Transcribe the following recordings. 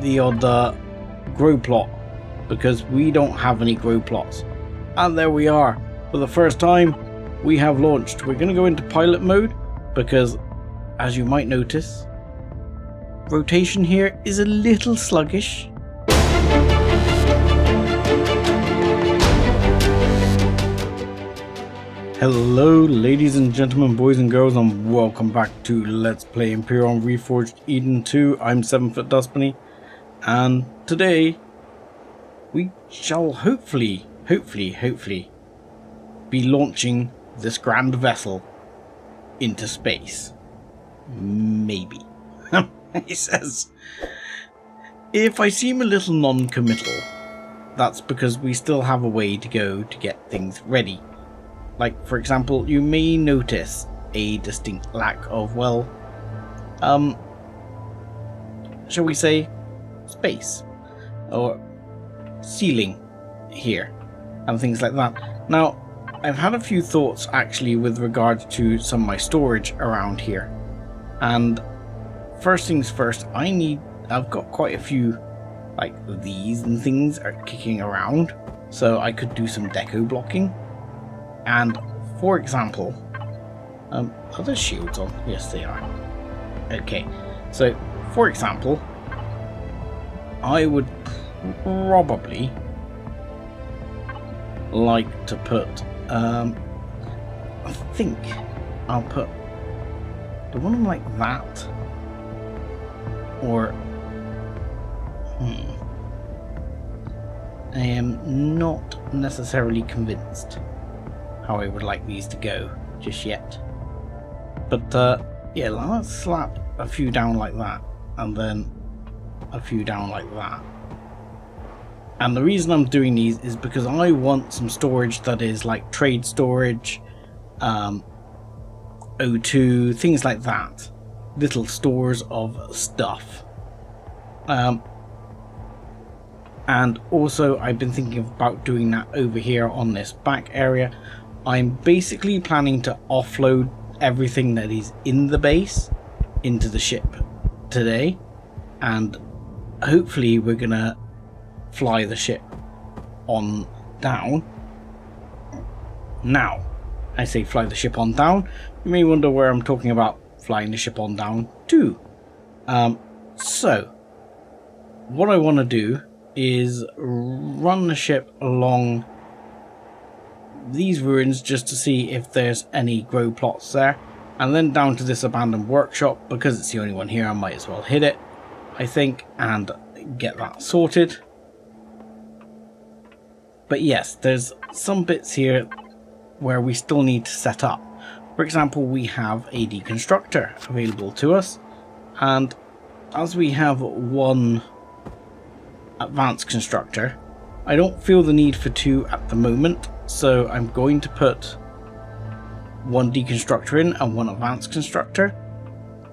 the odd grow plot, because we don't have any grow plots. And there we are. For the first time, we have launched. We're going to go into pilot mode because, as you might notice, rotation here is a little sluggish. Hello ladies and gentlemen, boys and girls, and welcome back to Let's Play Empyrion Reforged Eden 2. I'm 7foot Dustpony, and today we shall hopefully be launching this grand vessel into space. Maybe. He says, if I seem a little non-committal, that's because we still have a way to go to get things ready. Like, for example, you may notice a distinct lack of, well, shall we say, space or ceiling here and things like that. Now, I've had a few thoughts actually with regard to some of my storage around here, and first things first, I've got quite a few like these and things are kicking around, so I could do some deco blocking. And for example, are there shields on? Yes, they are. Okay, so for example, I would probably like to put, I think I'll put the one like that, or I am not necessarily convinced how I would like these to go just yet. But yeah, let's slap a few down like that, and then a few down like that. And the reason I'm doing these is because I want some storage that is like trade storage, O2, things like that. Little stores of stuff. And also I've been thinking about doing that over here on this back area. I'm basically planning to offload everything that is in the base into the ship today, and hopefully we're gonna fly the ship on down. Now, I say fly the ship on down, you may wonder where I'm talking about flying the ship on down to. So what I want to do is run the ship along these ruins just to see if there's any grow plots there, and then down to this abandoned workshop, because it's the only one here. I might as well hit it, I think, and get that sorted. But yes, there's some bits here where we still need to set up. For example, we have a deconstructor available to us, and as we have one advanced constructor, I don't feel the need for two at the moment, so I'm going to put one deconstructor in and one advanced constructor,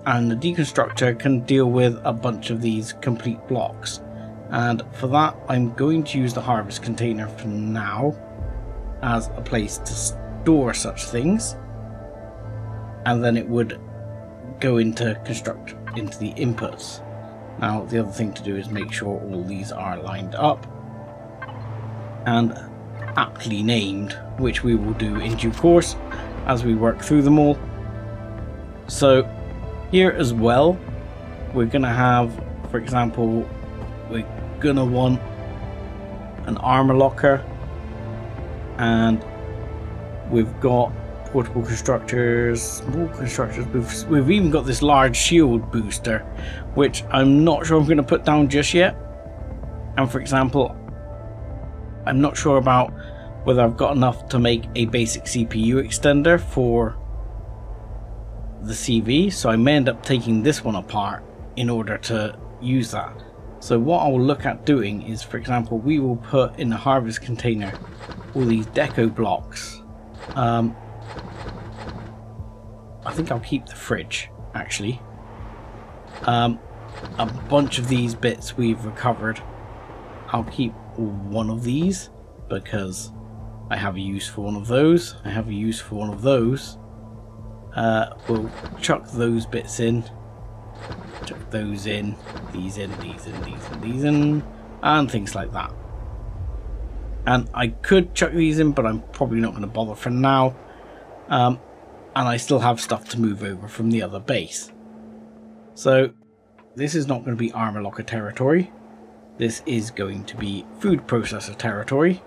and the deconstructor can deal with a bunch of these complete blocks. And for that, I'm going to use the harvest container for now as a place to store such things, and then it would go into construct into the inputs. Now the other thing to do is make sure all these are lined up and aptly named, which we will do in due course as we work through them all. So here as well, we're gonna have, for example, we're gonna want an armor locker, and we've got portable constructors, small constructors, we've even got this large shield booster, which I'm not sure I'm going to put down just yet. And for example, I'm not sure about whether I've got enough to make a basic CPU extender for the CV, so I may end up taking this one apart in order to use that. So what I'll look at doing is, for example, we will put in the harvest container all these deco blocks. I think I'll keep the fridge, actually. A bunch of these bits we've recovered. I'll keep one of these because I have a use for one of those. I have a use for one of those. We'll chuck those bits in. Chuck those in, these in, these in, these in, these in, and things like that. And I could chuck these in, but I'm probably not going to bother for now. And I still have stuff to move over from the other base. So this is not going to be armor locker territory. This is going to be food processor territory.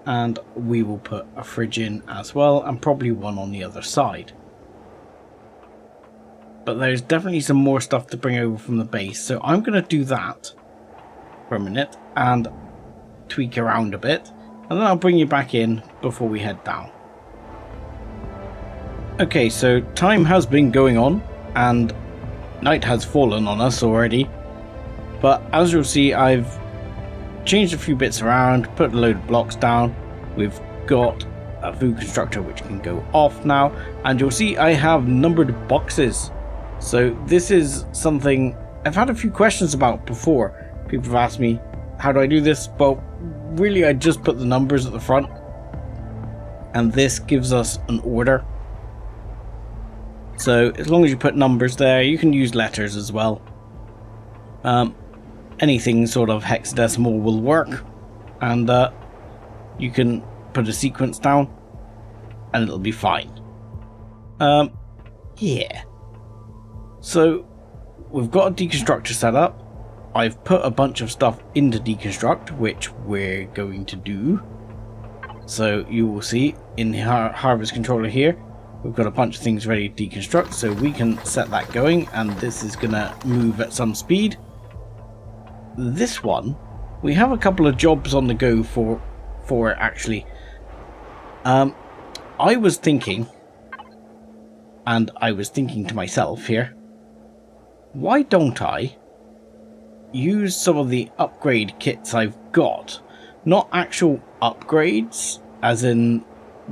And we will put a fridge in as well, and probably one on the other side. But there's definitely some more stuff to bring over from the base, so I'm going to do that for a minute and tweak around a bit, and then I'll bring you back in before we head down. Okay, so time has been going on, and night has fallen on us already, but as you'll see, I've changed a few bits around, put a load of blocks down. We've got a food constructor which can go off now, and you'll see I have numbered boxes. So this is something I've had a few questions about before. People have asked me, how do I do this? Well, really I just put the numbers at the front, and this gives us an order. So as long as you put numbers there, you can use letters as well. Anything sort of hexadecimal will work, and you can put a sequence down and it'll be fine. Yeah. So we've got a deconstructor set up. I've put a bunch of stuff into deconstruct, which we're going to do. So you will see in the harvest controller here, we've got a bunch of things ready to deconstruct, so we can set that going, and this is gonna move at some speed. This one, we have a couple of jobs on the go for it actually. I was thinking to myself here, why don't I use some of the upgrade kits I've got? Not actual upgrades, as in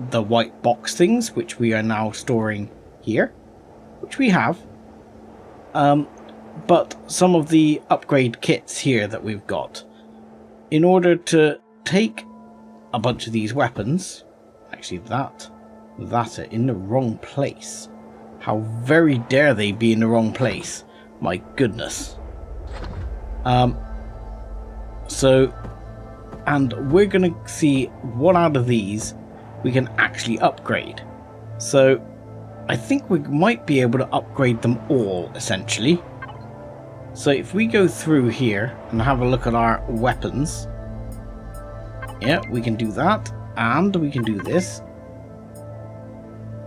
the white box things, which we are now storing here, which we have. But some of the upgrade kits here that we've got, in order to take a bunch of these weapons. Actually, that are in the wrong place. How very dare they be in the wrong place? My goodness. So, and we're gonna see what out of these we can actually upgrade. So I think we might be able to upgrade them all, essentially. So if we go through here and have a look at our weapons, yeah, we can do that, and we can do this,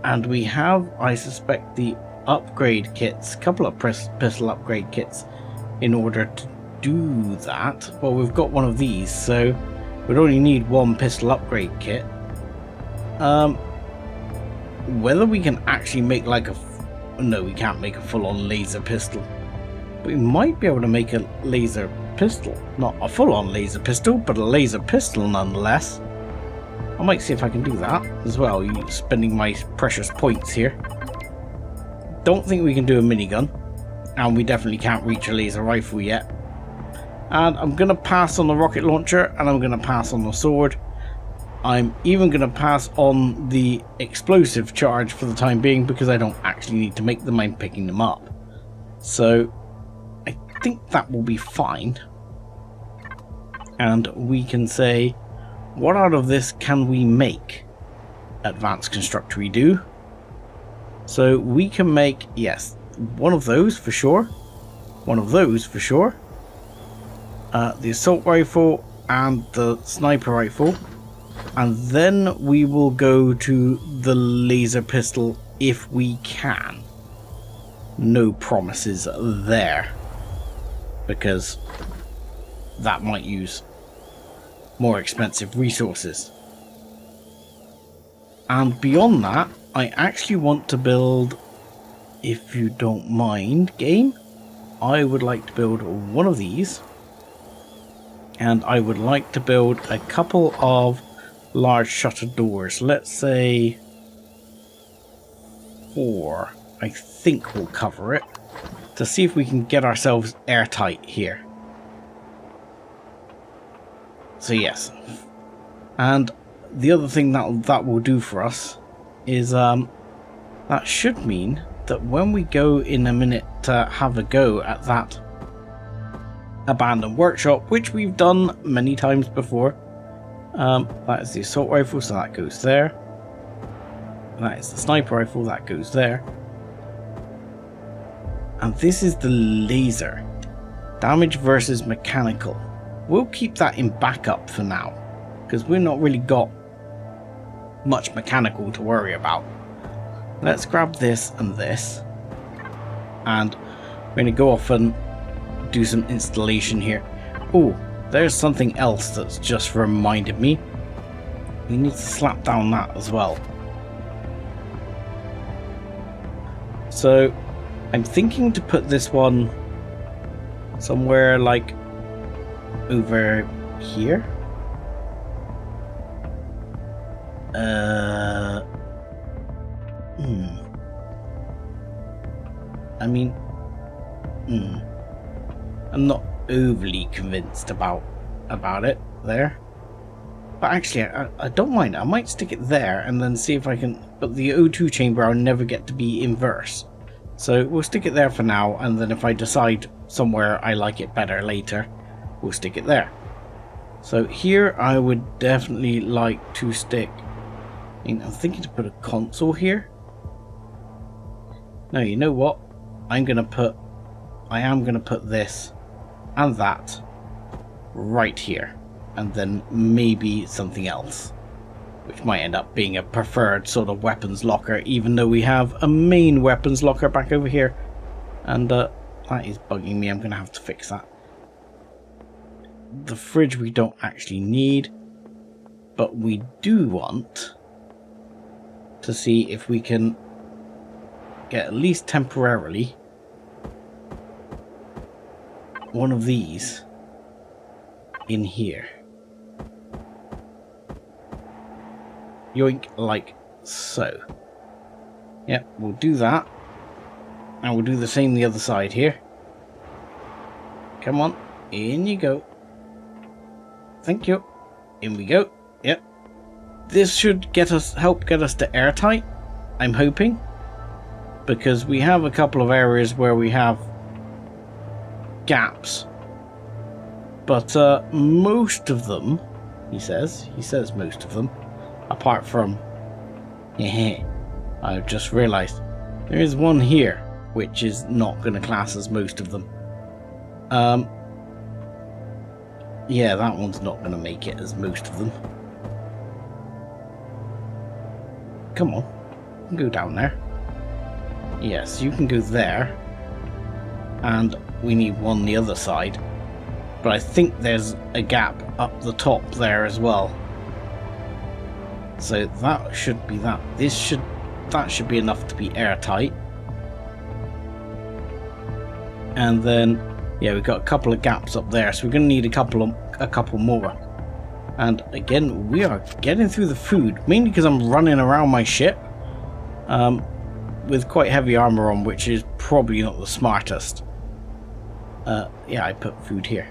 and we have, I suspect, the upgrade kits, a couple of pistol upgrade kits in order to do that. Well, we've got one of these, so we'd only need one pistol upgrade kit. Whether we can actually make like no, we can't make a full-on laser pistol. We might be able to make a laser pistol. Not a full-on laser pistol, but a laser pistol nonetheless. I might see if I can do that as well, spending my precious points here. Don't think we can do a minigun, and we definitely can't reach a laser rifle yet. And I'm going to pass on the rocket launcher, and I'm going to pass on the sword. I'm even going to pass on the explosive charge for the time being, because I don't actually need to make them, I'm picking them up. So I think that will be fine. And we can say, what out of this can we make? Advanced constructor we do. So we can make, yes, one of those for sure. One of those for sure. The assault rifle and the sniper rifle. And then we will go to the laser pistol if we can. No promises there, because that might use more expensive resources. And beyond that, I actually want to build, if you don't mind, game, I would like to build one of these, and I would like to build a couple of large shutter doors. Let's say 4. I think we'll cover it, to see if we can get ourselves airtight here. So yes, and the other thing that will do for us is that should mean that when we go in a minute to have a go at that abandoned workshop, which we've done many times before, that is the assault rifle, so that goes there. That is the sniper rifle, that goes there. And this is the laser. Damage versus mechanical. We'll keep that in backup for now, because we've not really got much mechanical to worry about. Let's grab this and this. And we're going to go off and do some installation here. Oh, there's something else that's just reminded me. We need to slap down that as well. So I'm thinking to put this one somewhere like over here. I mean, I'm not overly convinced about it there. But actually, I don't mind. I might stick it there and then see if I can... But the O2 chamber I'll never get to be inverse. So we'll stick it there for now, and then if I decide somewhere I like it better later, we'll stick it there. So here I would definitely like to stick... I'm thinking to put a console here. No, you know what? I am going to put this and that right here. And then maybe something else, which might end up being a preferred sort of weapons locker, even though we have a main weapons locker back over here. And that is bugging me. I'm going to have to fix that. The fridge we don't actually need, but we do want to see if we can get at least temporarily one of these in here. Yoink, like so. Yep, we'll do that. And we'll do the same the other side here. Come on, in you go. Thank you. In we go. Yep. This should help get us to airtight, I'm hoping. Because we have a couple of areas where we have gaps. But most of them, he says most of them, apart from, I've just realised there is one here which is not going to class as most of them. Yeah, that one's not going to make it as most of them. Come on, go down there. Yes, you can go there, and we need one on the other side. But I think there's a gap up the top there as well. So that should be that. That should be enough to be airtight. And then, yeah, we've got a couple of gaps up there, so we're going to need a couple more. And again, we are getting through the food, mainly because I'm running around my ship with quite heavy armor on, which is probably not the smartest. Yeah, I put food here.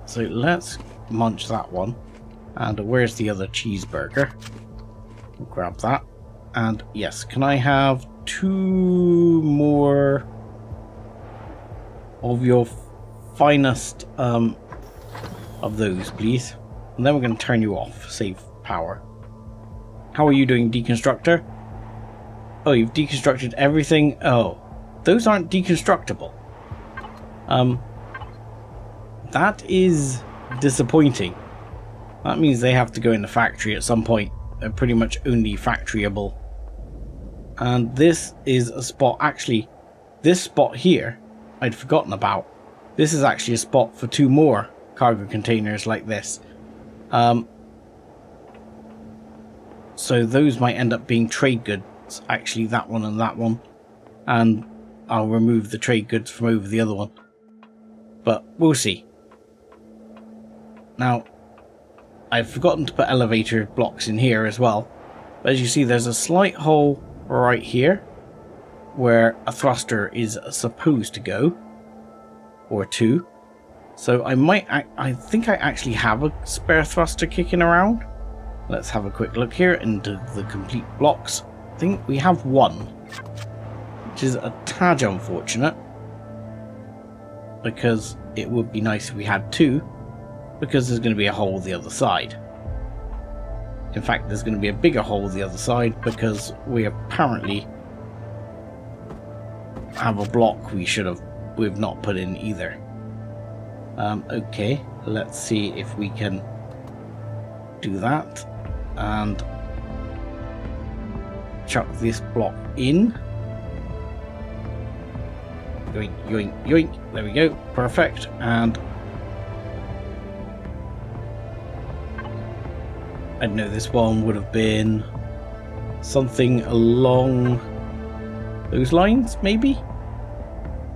So let's munch that one. And where's the other cheeseburger? We'll grab that. And yes, can I have 2 more of your finest of those, please? And then we're going to turn you off. Save power. How are you doing, Deconstructor? Oh, you've deconstructed everything? Oh, those aren't deconstructible. That is disappointing. That means they have to go in the factory at some point. They're pretty much only factoryable. And this is a spot, actually, this spot here, I'd forgotten about. This is actually a spot for 2 more cargo containers like this. So those might end up being trade goods, actually, that one and that one. And I'll remove the trade goods from over the other one. But we'll see. Now, I've forgotten to put elevator blocks in here as well. But as you see, there's a slight hole right here where a thruster is supposed to go, or 2. So I think I actually have a spare thruster kicking around. Let's have a quick look here into the complete blocks. I think we have 1. which is a tad unfortunate, because it would be nice if we had two, because there's going to be a hole the other side. In fact, there's going to be a bigger hole the other side, because we apparently have a block we've not put in either. Okay, let's see if we can do that and chuck this block in. Yoink, yoink, yoink. There we go. Perfect. And I don't know, this one would have been something along those lines, maybe?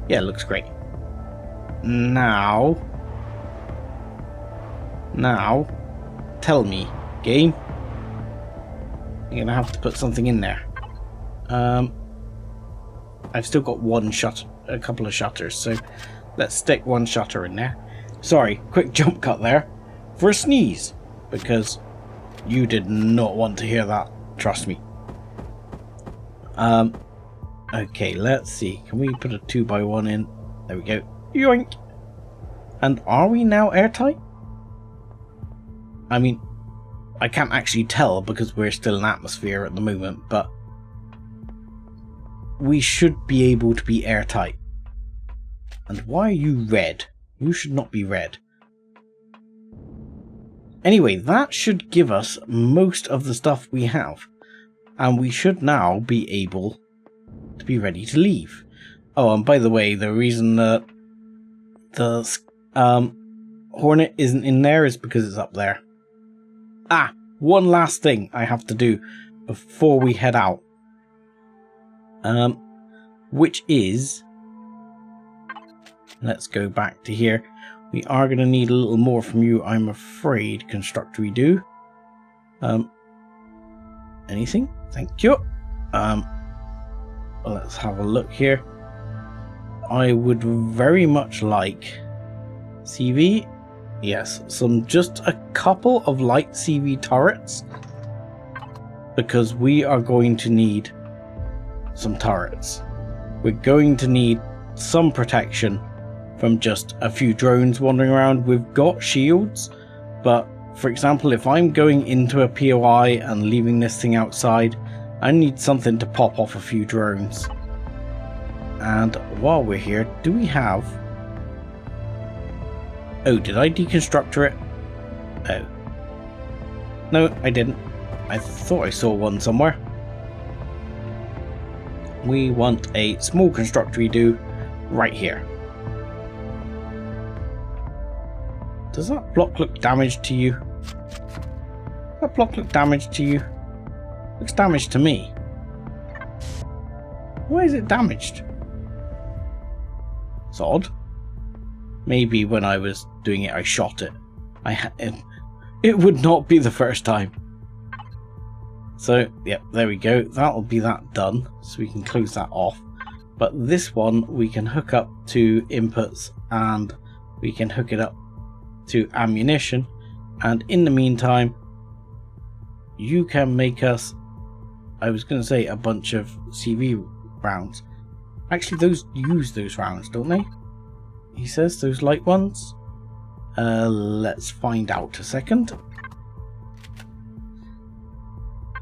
Yeah, it looks great. Now, tell me, game. You're gonna have to put something in there. I've still got a couple of shutters, so let's stick one shutter in there. Sorry, quick jump cut there for a sneeze, because you did not want to hear that, trust me. Okay, let's see. Can we put a 2x1 in? There we go. Yoink! And are we now airtight? I mean, I can't actually tell because we're still in atmosphere at the moment, but we should be able to be airtight. And why are you red? You should not be red. Anyway, that should give us most of the stuff we have. And we should now be able to be ready to leave. Oh, and by the way, the reason that the Hornet isn't in there is because it's up there. Ah, one last thing I have to do before we head out. Which is, let's go back to here. We are going to need a little more from you, I'm afraid, Constructor do. Anything? Thank you. Let's have a look here. I would very much like CV. Yes, just a couple of light CV turrets, because we are going to need some turrets. We're going to need some protection from just a few drones wandering around. We've got shields, but for example, if I'm going into a POI and leaving this thing outside, I need something to pop off a few drones. And while we're here, do we have... Oh, did I deconstruct it? Oh. No, I didn't. I thought I saw one somewhere. We want a small constructor right here. Does that block look damaged to you? That block look damaged to you? Looks damaged to me. Why is it damaged? It's odd. Maybe when I was doing it I shot it. It would not be the first time. So, yep, there we go. That'll be that done. So we can close that off. But this one we can hook up to inputs and we can hook it up to ammunition. And in the meantime, you can make us, I was going to say, a bunch of CV rounds. Actually, those use those rounds, don't they? He says, those light ones. Let's find out a second.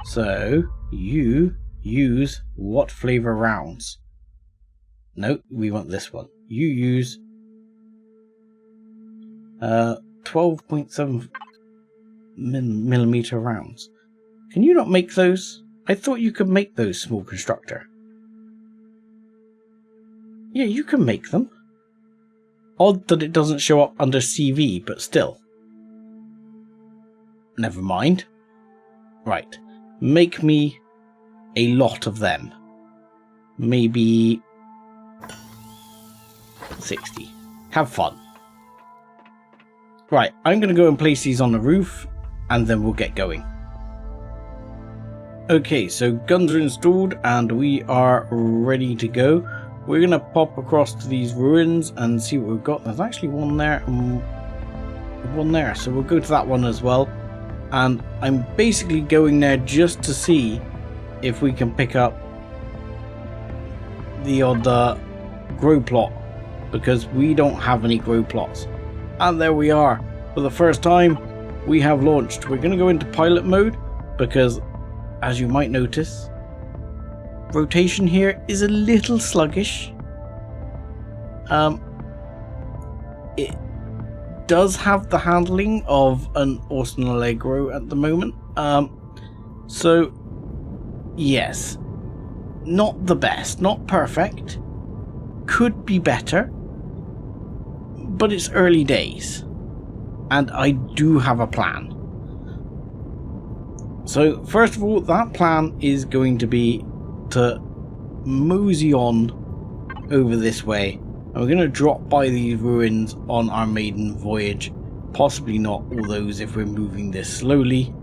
So, you use what flavor rounds? No, we want this one. You use 12.7 millimeter rounds. Can you not make those? I thought you could make those, small constructor. Yeah, you can make them. Odd that it doesn't show up under CV, but still. Never mind. Right. Make me a lot of them. Maybe 60. Have fun. Right, I'm going to go and place these on the roof, and then we'll get going. Okay, so guns are installed, and we are ready to go. We're going to pop across to these ruins and see what we've got. There's actually one there and one there, so we'll go to that one as well. And I'm basically going there just to see if we can pick up the odd grow plot, because we don't have any grow plots. And there we are. For the first time, we have launched. We're going to go into pilot mode because, as you might notice, rotation here is a little sluggish. It does have the handling of an Austin Allegro at the moment. So, yes, not the best, not perfect. Could be better, but it's early days, and I do have a plan. So first of all, that plan is going to be to mosey on over this way, and we're going to drop by these ruins on our maiden voyage. Possibly not all those if we're moving this slowly,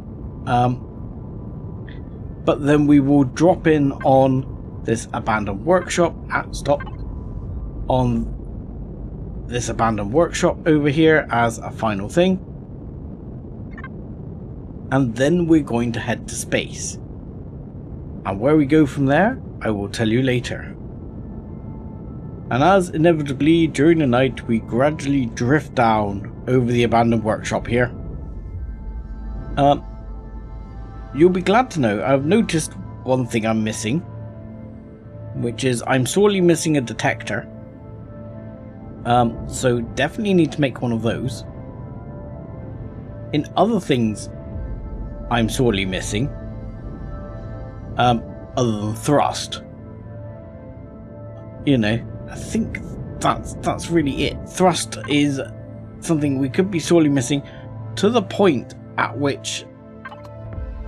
but then we will drop in on this abandoned workshop on this abandoned workshop over here as a final thing, and then we're going to head to space, and where we go from there I will tell you later. And as inevitably during the night we gradually drift down over the abandoned workshop here, you'll be glad to know I've noticed one thing I'm missing, which is I'm sorely missing a detector. So definitely need to make one of those. In other things I'm sorely missing, other than thrust, you know, I think that's really it. Thrust is something we could be sorely missing, to the point at which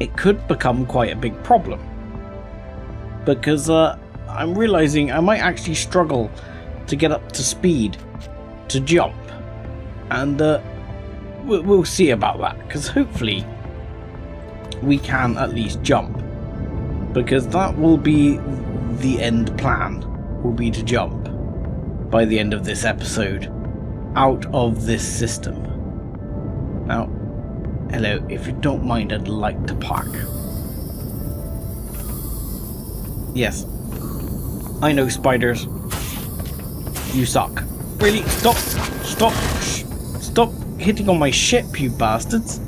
it could become quite a big problem, because I'm realizing I might actually struggle to get up to speed to jump, and we'll see about that, because hopefully we can at least jump, because that will be the end plan, will be to jump by the end of this episode out of this system. Now, hello, if you don't mind, I'd like to park. Yes, I know, spiders, you suck. Really? Stop hitting on my ship, you bastards.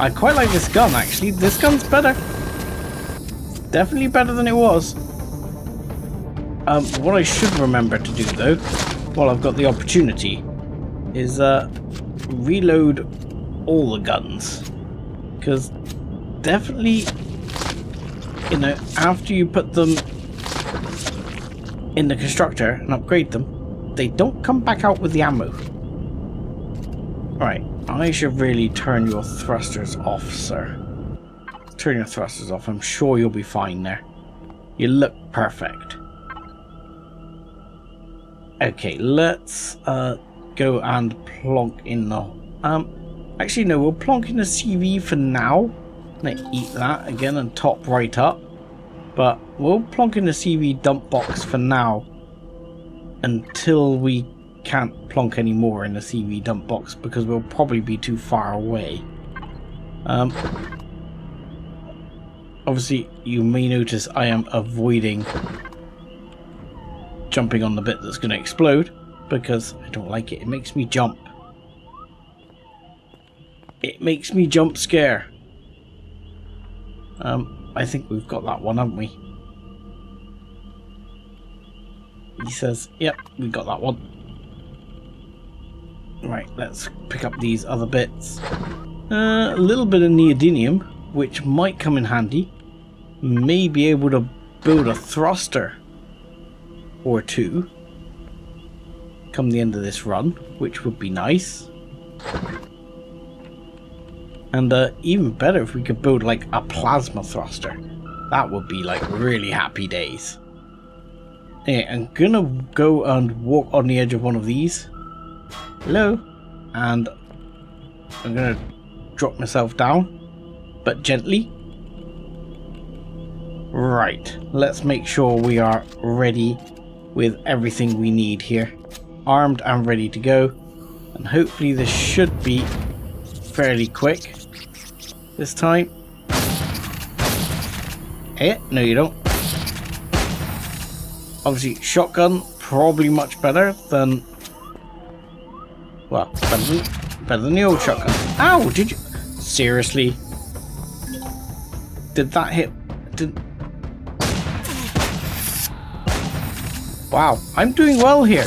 I quite like this gun, actually. This gun's better. Definitely better than it was. What I should remember to do, though, while I've got the opportunity, is reload all the guns. Because definitely, you know, after you put them in the constructor and upgrade them, they don't come back out with the ammo. Right, I should really turn your thrusters off, sir. Turn your thrusters off. I'm sure you'll be fine there. You look perfect. Okay, let's go and plonk in the... actually no, we'll plonk in the CV for now. Let's eat that again and top right up. But we'll plonk in the CV dump box for now, until we can't plonk any more in the CV dump box, because we'll probably be too far away. Obviously, you may notice I am avoiding jumping on the bit that's going to explode, because I don't like it. It makes me jump. It makes me jump scare. I think we've got that one, haven't we? He says, yep, we got that one. Right, let's pick up these other bits. A little bit of neodymium, which might come in handy. May be able to build a thruster or two come the end of this run, which would be nice. And even better if we could build like a plasma thruster. That would be like really happy days. Anyway, I'm gonna go and walk on the edge of one of these. Hello. And I'm gonna drop myself down, but gently. Right, let's make sure we are ready with everything we need here. Armed and ready to go. And hopefully this should be fairly quick this time. No you don't. Obviously, shotgun, probably much better than... Well, better than the old shotgun. Ow, did you... Seriously? Did that hit... Wow, I'm doing well here.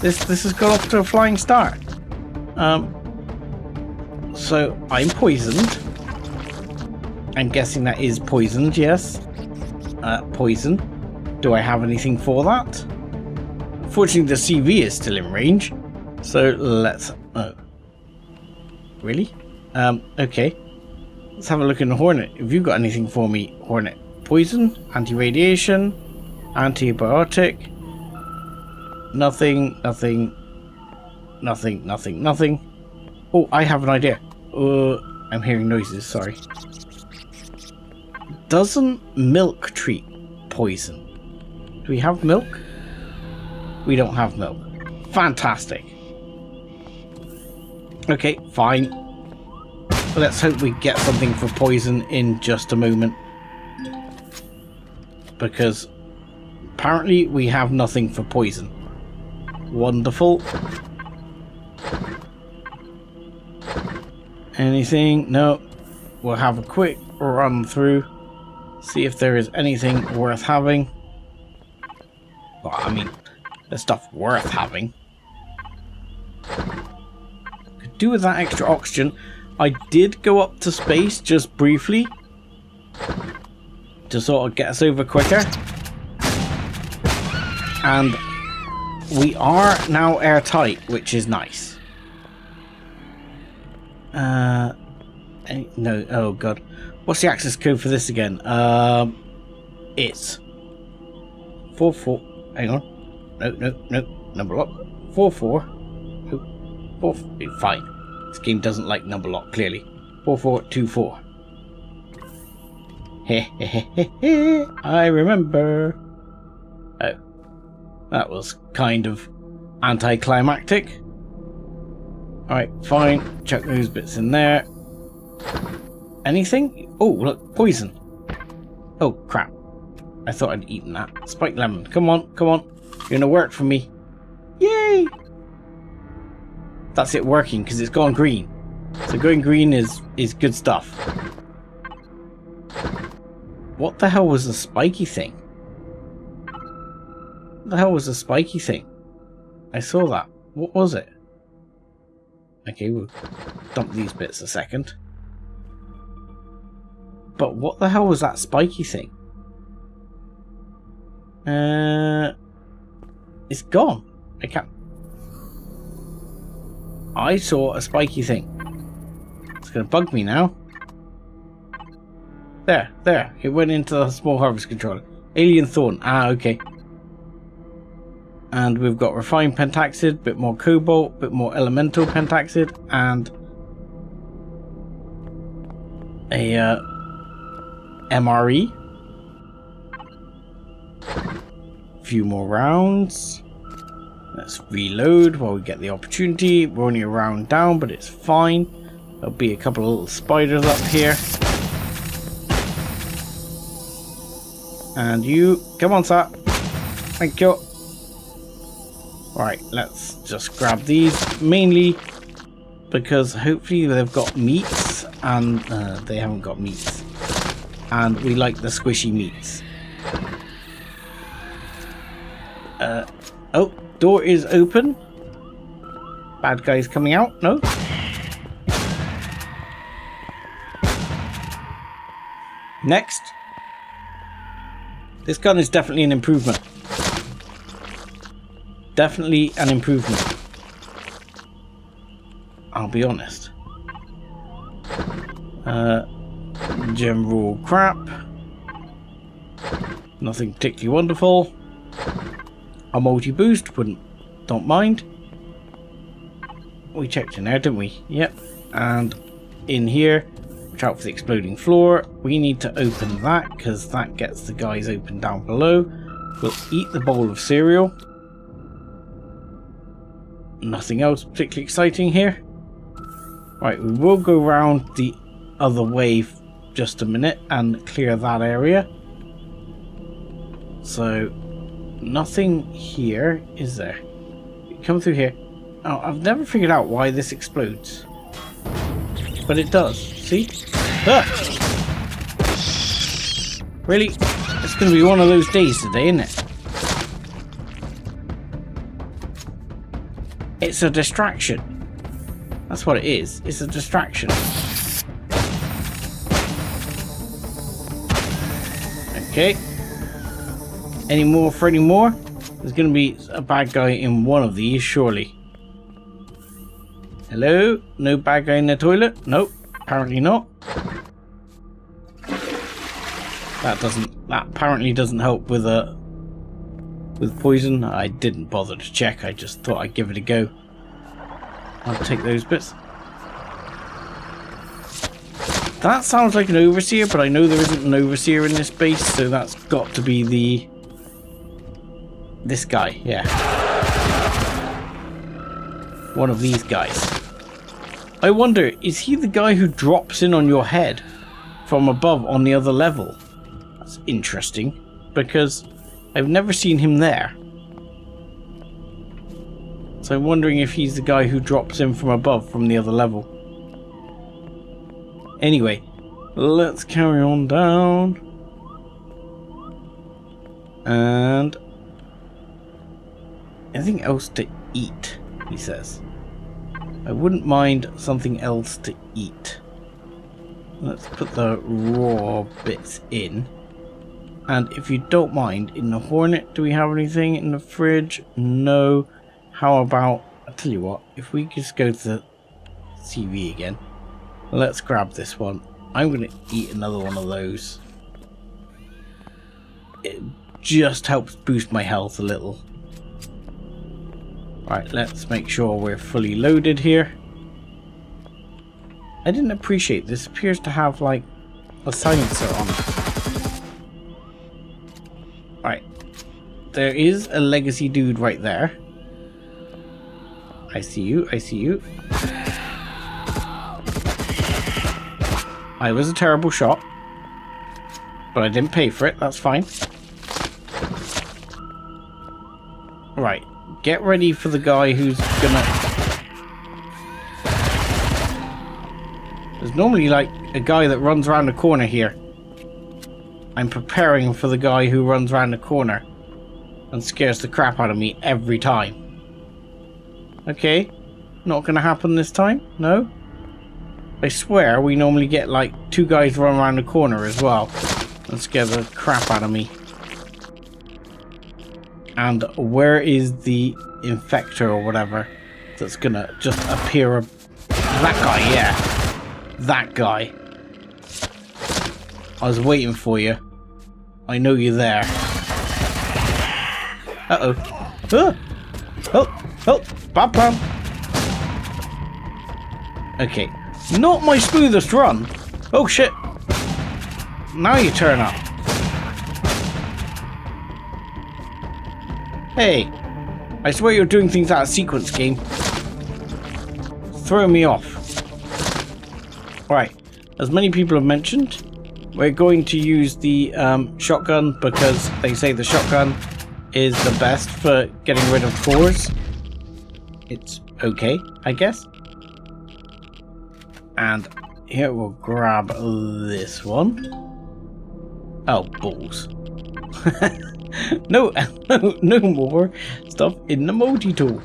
This has got off to a flying start. So, I'm poisoned. I'm guessing that is poisoned, yes. Poison. Do I have anything for that? Fortunately, the CV is still in range. So, let's... Oh. Really? Okay. Let's have a look in the Hornet. Have you got anything for me, Hornet? Poison? Anti-radiation? Antibiotic? Nothing. Oh, I have an idea. I'm hearing noises, sorry. Doesn't milk treat poison? Do we have milk? We don't have milk. Fantastic. Okay, fine. Let's hope we get something for poison in just a moment. Because apparently we have nothing for poison. Wonderful. Anything? No. We'll have a quick run through. See if there is anything worth having. Well, I mean, there's stuff worth having. Could do with that extra oxygen. I did go up to space just briefly to sort of get us over quicker. And we are now airtight, which is nice. No, oh god. What's the access code for this again? It's 44. Hang on. No. Number lock. 44. Oh, 4. Fine. This game doesn't like number lock, clearly. 4424. Hehehehe. I remember. Oh. That was kind of anticlimactic. Alright, fine. Chuck those bits in there. Anything? Oh, look, poison. Oh, crap. I thought I'd eaten that. Spiked lemon. Come on. You're gonna work for me. Yay! That's it working, because it's gone green. So going green is good stuff. What the hell was the spiky thing? What the hell was the spiky thing? I saw that. What was it? Okay, we'll dump these bits a second. But what the hell was that spiky thing? It's gone. I can't... I saw a spiky thing. It's gonna bug me now. There. It went into the small harvest controller. Alien thorn. Ah, okay. And we've got refined pentaxid, bit more cobalt, bit more elemental pentaxid, and a MRE. Few more rounds. Let's reload while we get the opportunity. We're only a round down, but it's fine. There'll be a couple of little spiders up here. And you, come on, sir. Thank you. Right, let's just grab these, mainly because hopefully they've got meats, and they haven't got meats. And we like the squishy meats. Oh, door is open. Bad guys coming out, no? Next. This gun is definitely an improvement. Definitely an improvement. I'll be honest. General crap. Nothing particularly wonderful. A multi-boost, don't mind. We checked in there, didn't we? Yep. And in here, watch out for the exploding floor. We need to open that because that gets the guys open down below. We'll eat the bowl of cereal. Nothing else particularly exciting here. Right, we will go round the other way just a minute and clear that area. So, nothing here, is there? Come through here. Oh, I've never figured out why this explodes. But it does. See? Ah! Really? It's going to be one of those days today, isn't it? It's a distraction. That's what it is. It's a distraction. Okay. Any more for any more? There's going to be a bad guy in one of these, surely. Hello? No bad guy in the toilet? Nope. Apparently not. That apparently doesn't help with poison. I didn't bother to check. I just thought I'd give it a go. I'll take those bits. That sounds like an overseer, but I know there isn't an overseer in this base, so that's got to be this guy, yeah. One of these guys. I wonder, is he the guy who drops in on your head from above on the other level? That's interesting, because I've never seen him there. So I'm wondering if he's the guy who drops in from above from the other level. Anyway, let's carry on down. And anything else to eat, he says. I wouldn't mind something else to eat. Let's put the raw bits in. And if you don't mind, in the Hornet, do we have anything in the fridge? No. How about, I'll tell you what, if we just go to the CV again. Let's grab this one. I'm going to eat another one of those. It just helps boost my health a little. Right, let's make sure we're fully loaded here. I didn't appreciate this. Appears to have like a silencer on it. Right. There is a legacy dude right there. I see you, I see you. I was a terrible shot, but I didn't pay for it, that's fine. Right, get ready for the guy who's gonna... There's normally like a guy that runs around the corner here. I'm preparing for the guy who runs around the corner and scares the crap out of me every time. Okay, not gonna happen this time, no? I swear we normally get like two guys run around the corner as well and scare the crap out of me. And where is the infector or whatever that's gonna just appear? That guy, yeah. That guy. I was waiting for you. I know you're there. Uh-oh. Ah! Oh, oh, bad plan. Okay. Not my smoothest run. Oh shit. Now you turn up. Hey. I swear you're doing things out of sequence, game. Throw me off. Right. As many people have mentioned, we're going to use the shotgun because they say the shotgun is the best for getting rid of cores. It's okay, I guess. And here we'll grab this one. Oh, balls. No more stuff in the multi-tool.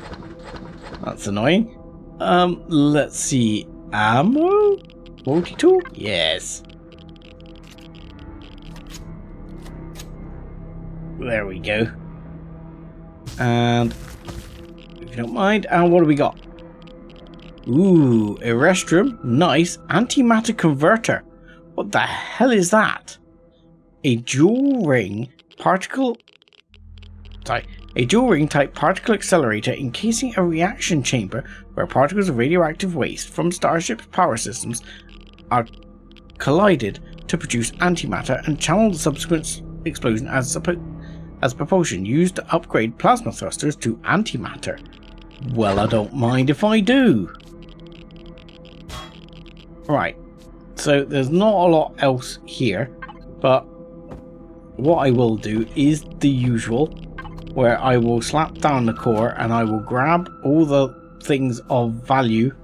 That's annoying. Let's see. Ammo? Multi-tool? Yes. There we go. And if you don't mind, and what do we got? Ooh, a restroom. Nice. Antimatter converter. What the hell is that? A dual ring type particle accelerator encasing a reaction chamber where particles of radioactive waste from Starship's power systems are collided to produce antimatter and channel the subsequent explosion as propulsion, used to upgrade plasma thrusters to antimatter. Well, I don't mind if I do. Right, so there's not a lot else here, but what I will do is the usual, where I will slap down the core and I will grab all the things of value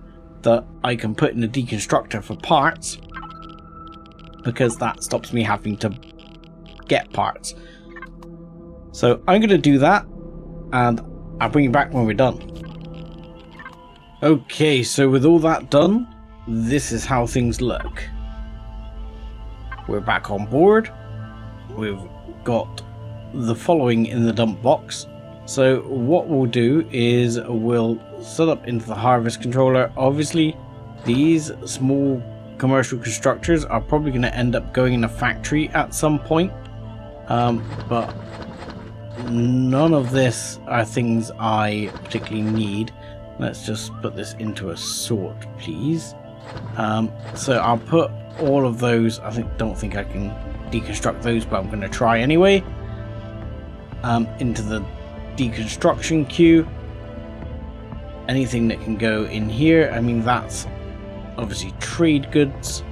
that I can put in the deconstructor for parts, because that stops me having to get parts. So I'm going to do that, and I'll bring you back when we're done. Okay, so with all that done, this is how things look. We're back on board. We've got the following in the dump box. So what we'll do is we'll set up into the harvest controller. Obviously, these small commercial constructors are probably going to end up going in a factory at some point, but none of this are things I particularly need. Let's just put this into a sort, please. So I'll put all of those. Don't think I can deconstruct those, but I'm going to try anyway. Into the deconstruction queue. Anything that can go in here, I mean, that's obviously trade goods,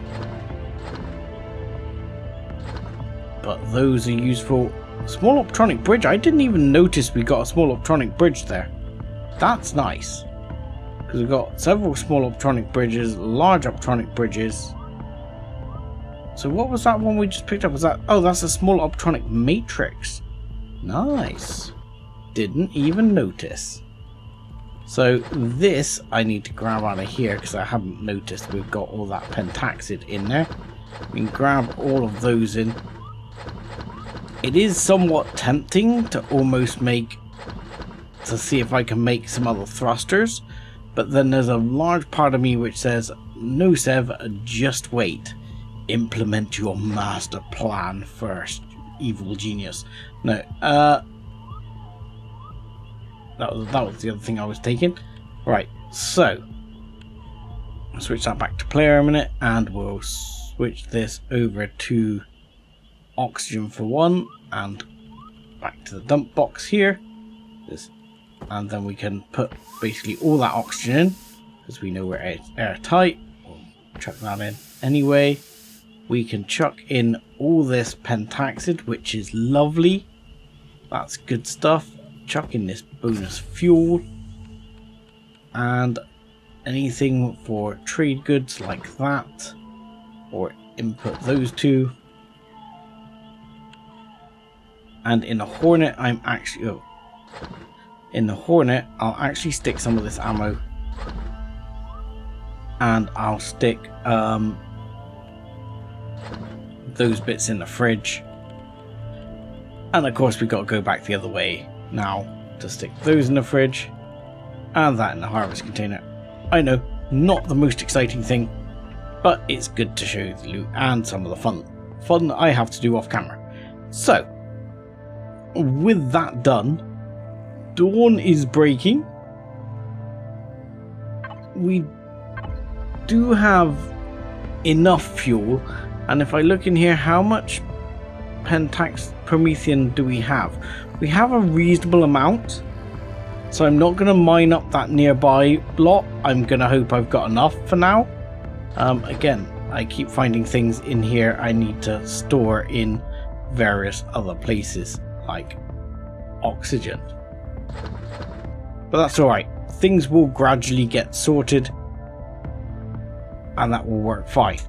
but those are useful. Small optronic bridge, I didn't even notice we got a small optronic bridge there. That's nice, because we've got several small optronic bridges, large optronic bridges. So what was that one we just picked up? Was that, oh, that's a small optronic matrix. Nice. Didn't even notice. So this I need to grab out of here, because I haven't noticed we've got all that pentaxid in there. We can grab all of those in. It is somewhat tempting to almost see if I can make some other thrusters, but then there's a large part of me which says, no Sev, just wait. Implement your master plan first, evil genius. No, that was the other thing I was taking. Right, so I'll switch that back to player a minute, and we'll switch this over to oxygen for one, and back to the dump box here. And then we can put basically all that oxygen in, because we know we're airtight. We'll chuck that in anyway. We can chuck in all this pentaxid, which is lovely. That's good stuff. Chuck in this bonus fuel, and anything for trade goods like that, or input those two. And in the Hornet, I'll actually stick some of this ammo, and I'll stick those bits in the fridge. And of course, we got to go back the other way now to stick those in the fridge, and that in the harvest container. I know, not the most exciting thing, but it's good to show the loot and some of the fun that I have to do off camera. So, with that done, dawn is breaking. We do have enough fuel, and if I look in here, how much Promethean do we have? We have a reasonable amount, so I'm not going to mine up that nearby lot. I'm going to hope I've got enough for now. Again, I keep finding things in here I need to store in various other places, like oxygen. But that's alright. Things will gradually get sorted, and that will work fine.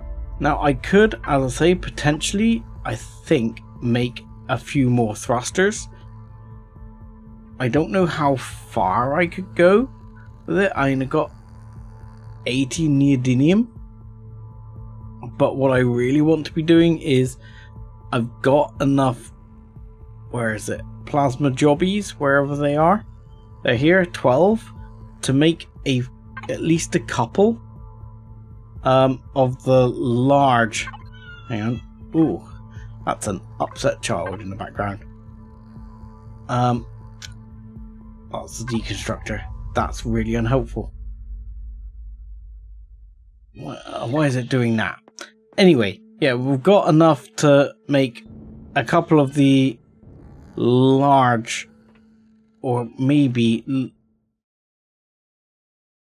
Now, I could, as I say, potentially, I think, make a few more thrusters. I don't know how far I could go with it. I got 80 neodymium, but what I really want to be doing is, I've got enough, where is it, plasma jobbies, wherever they are. They're here, 12, to make at least a couple of the large, hang on, ooh, that's an upset child in the background. That's the deconstructor. That's really unhelpful. Why is it doing that? Anyway, yeah, we've got enough to make a couple of the large, or maybe